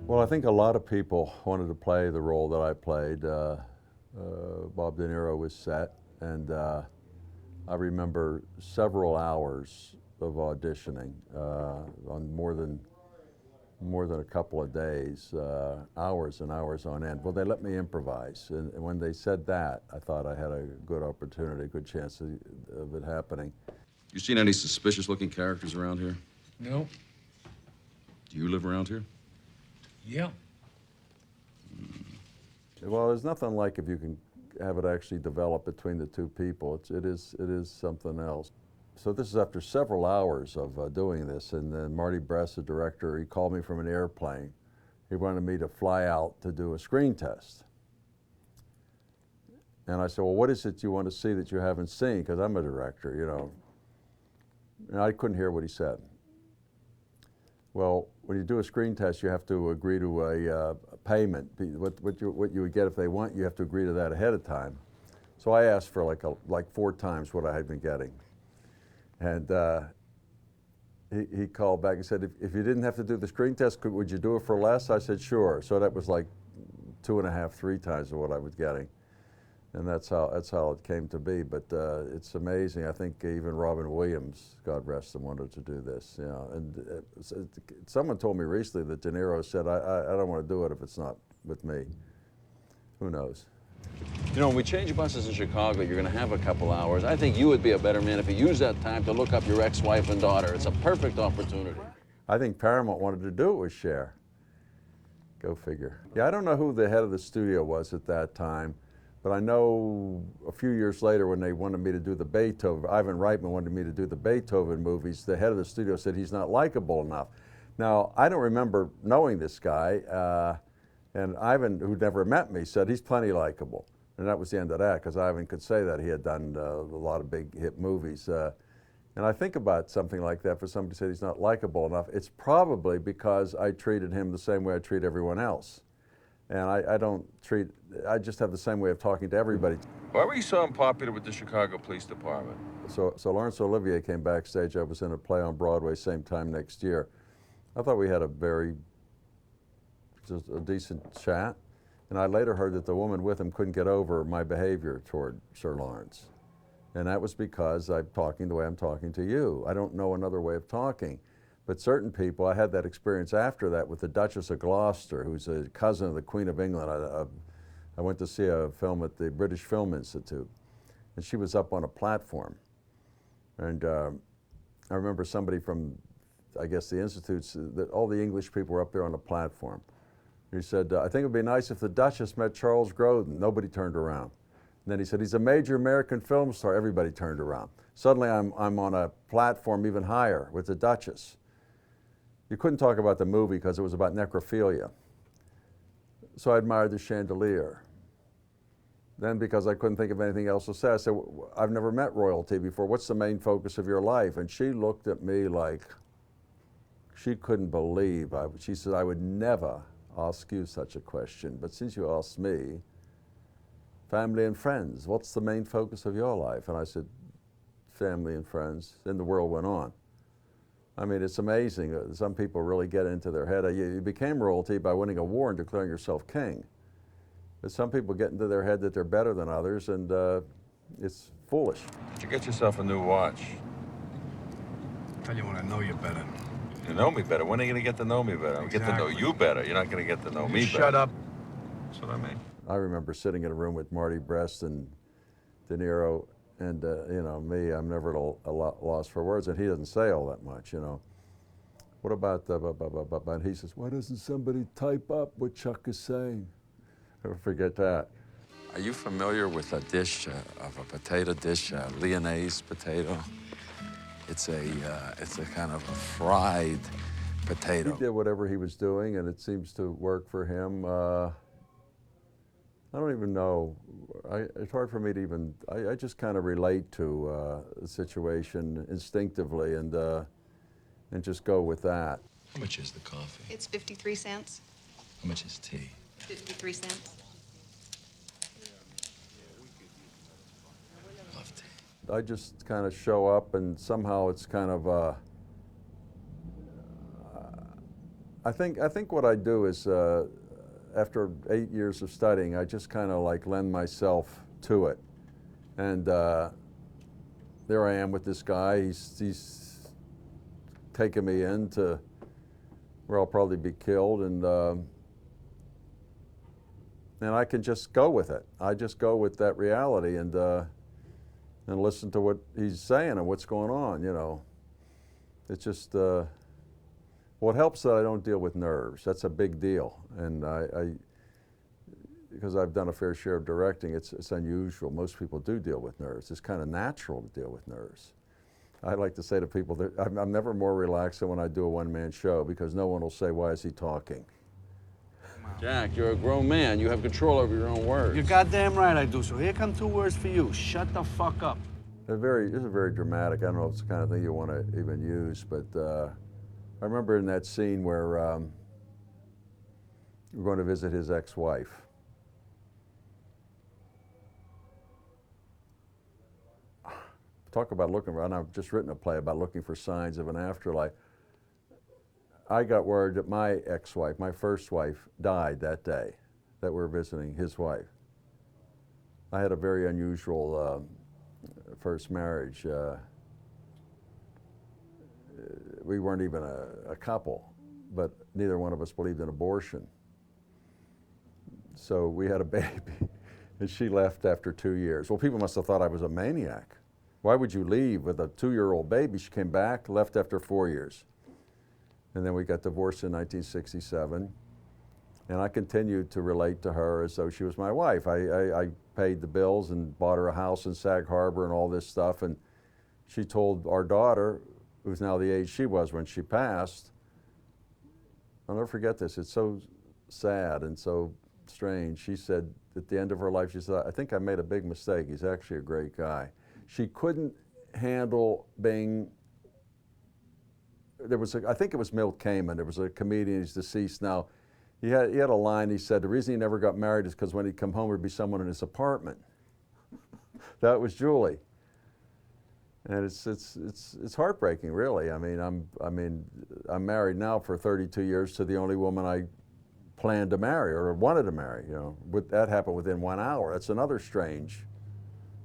Well, I think a lot of people wanted to play the role that I played. Bob De Niro was set, and I remember several hours of auditioning on more than a couple of days, hours and hours on end. Well, they let me improvise, and when they said that, I thought I had a good opportunity, a good chance of it happening. You seen any suspicious-looking characters around here? No. Do you live around here? Yeah. Well, there's nothing like if you can have it actually develop between the two people. It is something else. So this is after several hours of doing this, and then Martin Brest, the director, he called me from an airplane. He wanted me to fly out to do a screen test. And I said, well, what is it you want to see that you haven't seen? Because I'm a director, you know. And I couldn't hear what he said. Well, when you do a screen test, you have to agree to a payment. What you would get if they want, you have to agree to that ahead of time. So I asked for like 4 times what I had been getting. And he called back and said, if you didn't have to do the screen test, would you do it for less? I said, sure. So that was like 2.5, 3 times of what I was getting. And that's how it came to be. But it's amazing. I think even Robin Williams, God rest him, wanted to do this. You know, and someone told me recently that De Niro said, I don't want to do it if it's not with me. Who knows? You know, when we change buses in Chicago, you're going to have a couple hours. I think you would be a better man if you use that time to look up your ex-wife and daughter. It's a perfect opportunity. I think Paramount wanted to do it with Cher. Go figure. Yeah, I don't know who the head of the studio was at that time. But I know a few years later when they wanted me to do the Beethoven, Ivan Reitman wanted me to do the Beethoven movies, the head of the studio said he's not likable enough. Now, I don't remember knowing this guy, and Ivan, who'd never met me, said he's plenty likable. And that was the end of that, because Ivan could say that he had done a lot of big hit movies. And I think about something like that for somebody to say he's not likable enough. It's probably because I treated him the same way I treat everyone else. And I just have the same way of talking to everybody. Why were you so unpopular with the Chicago Police Department? So Laurence Olivier came backstage. I was in a play on Broadway same time next year. I thought we had just a decent chat. And I later heard that the woman with him couldn't get over my behavior toward Sir Lawrence. And that was because I'm talking the way I'm talking to you. I don't know another way of talking. But certain people, I had that experience after that with the Duchess of Gloucester, who's a cousin of the Queen of England. I went to see a film at the British Film Institute, and she was up on a platform. And I remember somebody from, I guess, the institutes, that all the English people were up there on the platform. He said, I think it would be nice if the Duchess met Charles Grodin. Nobody turned around. And then he said, he's a major American film star. Everybody turned around. Suddenly I'm on a platform even higher with the Duchess. You couldn't talk about the movie because it was about necrophilia. So I admired the chandelier. Then because I couldn't think of anything else to say, I said, I've never met royalty before. What's the main focus of your life? And she looked at me like she couldn't believe. She said, I would never ask you such a question. But since you asked me, family and friends, what's the main focus of your life? And I said, family and friends. Then the world went on. I mean, it's amazing. Some people really get into their head. You became royalty by winning a war and declaring yourself king. But some people get into their head that they're better than others, and it's foolish. Did you get yourself a new watch? Tell you when I know you better. You know me better. When are you going to get to know me better? I'll get to know you better. You're not going to get to know me better. Shut up. That's what I mean. I remember sitting in a room with Marty Brest and De Niro, and you know, me, I'm never at a loss for words, and he doesn't say all that much, you know. What about and he says, why doesn't somebody type up what Chuck is saying? Never forget that. Are you familiar with a dish, of a potato dish, a Lyonnaise potato? It's a kind of a fried potato. He did whatever he was doing, and it seems to work for him. I don't even know. It's hard for me to even, I just kind of relate to the situation instinctively and just go with that. How much is the coffee? It's 53 cents. How much is tea? 53 cents. Love tea. I just kind of show up, and somehow it's kind of I think what I do is, after 8 years of studying, I just kind of like lend myself to it. And there I am with this guy. He's taking me into where I'll probably be killed, and I can just go with it. I just go with that reality and listen to what he's saying and what's going on, you know. It's just, what helps that I don't deal with nerves. That's a big deal. And because I've done a fair share of directing, it's unusual. Most people do deal with nerves. It's kind of natural to deal with nerves. I like to say to people that I'm never more relaxed than when I do a one-man show, because no one will say, why is he talking? Jack, you're a grown man. You have control over your own words. You're goddamn right I do. So here come 2 words for you. Shut the fuck up. This is very dramatic. I don't know if it's the kind of thing you want to even use, but I remember in that scene where we're going to visit his ex-wife. Talk about looking around. I've just written a play about looking for signs of an afterlife. I got word that my ex-wife, my first wife, died that day that we were visiting his wife. I had a very unusual first marriage. We weren't even a couple, but neither one of us believed in abortion. So we had a baby, and she left after 2 years. Well, people must have thought I was a maniac. Why would you leave with a 2-year-old baby? She came back, left after 4 years. And then we got divorced in 1967. And I continued to relate to her as though she was my wife. I paid the bills and bought her a house in Sag Harbor and all this stuff. And she told our daughter, who's now the age she was when she passed, I'll never forget this, it's so sad and so strange. She said at the end of her life, she said, I think I made a big mistake. He's actually a great guy. She couldn't handle being, I think it was Milt Kamen, there was a comedian, he's deceased now. He had a line, he said, the reason he never got married is because when he'd come home, there'd be someone in his apartment. That was Julie. And it's heartbreaking, really. I mean, I'm married now for 32 years to the only woman I planned to marry or wanted to marry. You know, that happened within 1 hour. That's another strange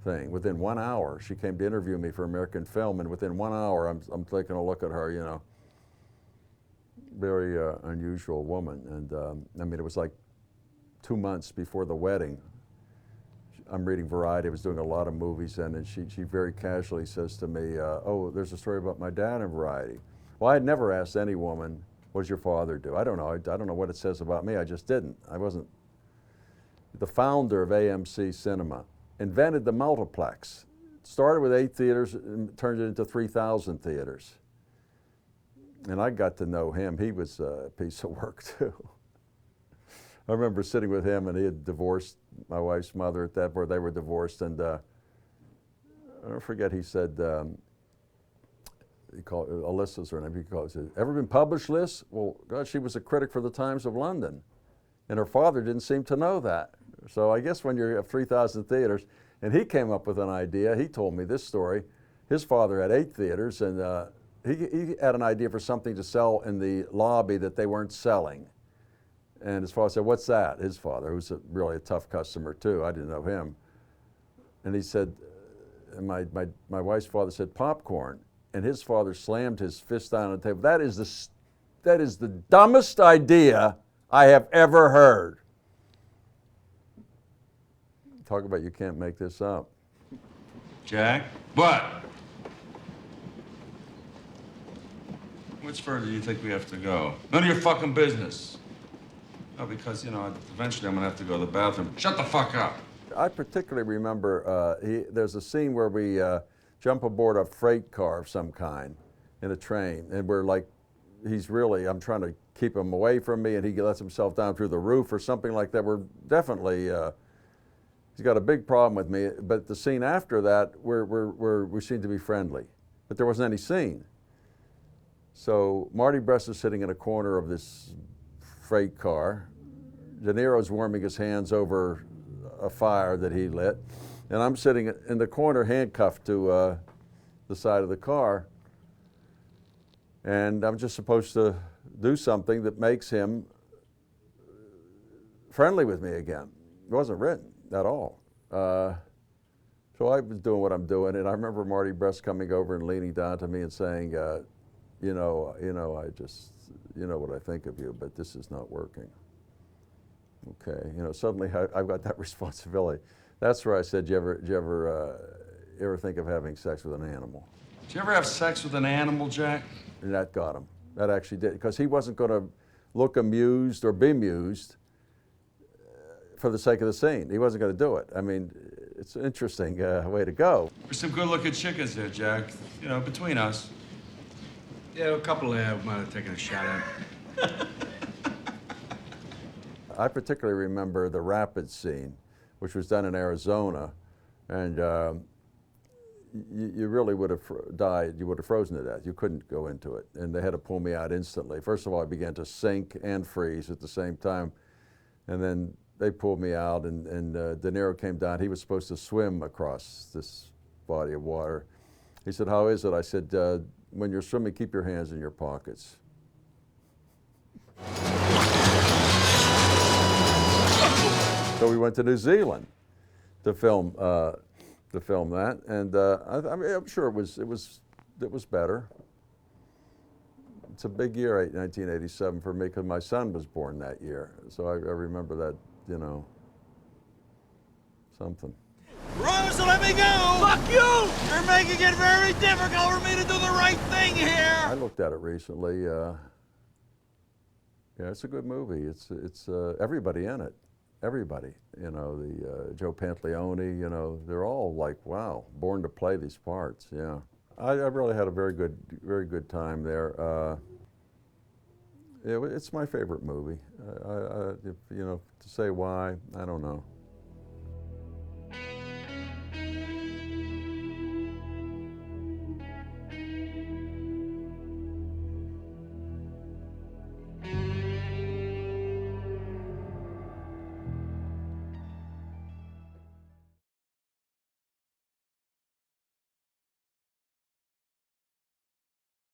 thing. Within 1 hour, she came to interview me for American Film, and within 1 hour, I'm taking a look at her. You know, very unusual woman. And I mean, it was like 2 months before the wedding. I'm reading Variety, I was doing a lot of movies, and she very casually says to me, oh, there's a story about my dad in Variety. Well, I had never asked any woman, what does your father do? I don't know. I don't know what it says about me. I just didn't. I wasn't. The founder of AMC Cinema invented the multiplex. Started with 8 theaters and turned it into 3,000 theaters. And I got to know him. He was a piece of work, too. I remember sitting with him, and he had divorced my wife's mother at that point. They were divorced, and I don't forget, he said, he called Alyssa's her name. He said, ever been published, Liz? Well, God, she was a critic for the Times of London, and her father didn't seem to know that. So I guess when you have 3,000 theaters, and he came up with an idea. He told me this story. His father had 8 theaters, and he had an idea for something to sell in the lobby that they weren't selling. And his father said, what's that? His father, who's really a tough customer too, I didn't know him. And he said, and my wife's father said, popcorn. And his father slammed his fist down on the table. That is the dumbest idea I have ever heard. Talk about you can't make this up. Jack? What? Which further do you think we have to go? None of your fucking business. No, because, you know, eventually I'm gonna have to go to the bathroom. Shut the fuck up. I particularly remember there's a scene where we jump aboard a freight car of some kind in a train, and we're like, I'm trying to keep him away from me, and he lets himself down through the roof or something like that. We're definitely, he's got a big problem with me, but the scene after that, we seem to be friendly, but there wasn't any scene. So Martin Brest is sitting in a corner of this freight car. De Niro's warming his hands over a fire that he lit, and I'm sitting in the corner handcuffed to the side of the car, and I'm just supposed to do something that makes him friendly with me again. It wasn't written at all. So I was doing what I'm doing, and I remember Marty Brest coming over and leaning down to me and saying, you know, I just, you know what I think of you, but this is not working. Okay, you know, suddenly I've got that responsibility. That's where I said, you ever think of having sex with an animal? Did you ever have sex with an animal, Jack? And that got him. That actually did, because he wasn't going to look amused or be amused for the sake of the scene. He wasn't going to do it. I mean, it's an interesting way to go. There's some good-looking chickens there, Jack. You know, between us. Yeah, a couple there might have taken a shot at. I particularly remember the Rapids scene, which was done in Arizona, and you really would have died. You would have frozen to death. You couldn't go into it, and they had to pull me out instantly. First of all, I began to sink and freeze at the same time, and then they pulled me out, and De Niro came down. He was supposed to swim across this body of water. He said, "How is it?" I said, "When you're swimming, keep your hands in your pockets." So we went to New Zealand to film that, and I mean, I'm sure it was better. It's a big year, 1987 for me, because my son was born that year. So I remember that, you know, something. Rosa, let me go! Fuck you! You're making it very difficult for me to do the right thing here! I looked at it recently. Yeah, it's a good movie. It's everybody in it. Everybody, you know, the Joe Pantoliano, you know, they're all like, wow, born to play these parts. Yeah, I really had a very good time there. It's my favorite movie. If, you know, to say why, I don't know.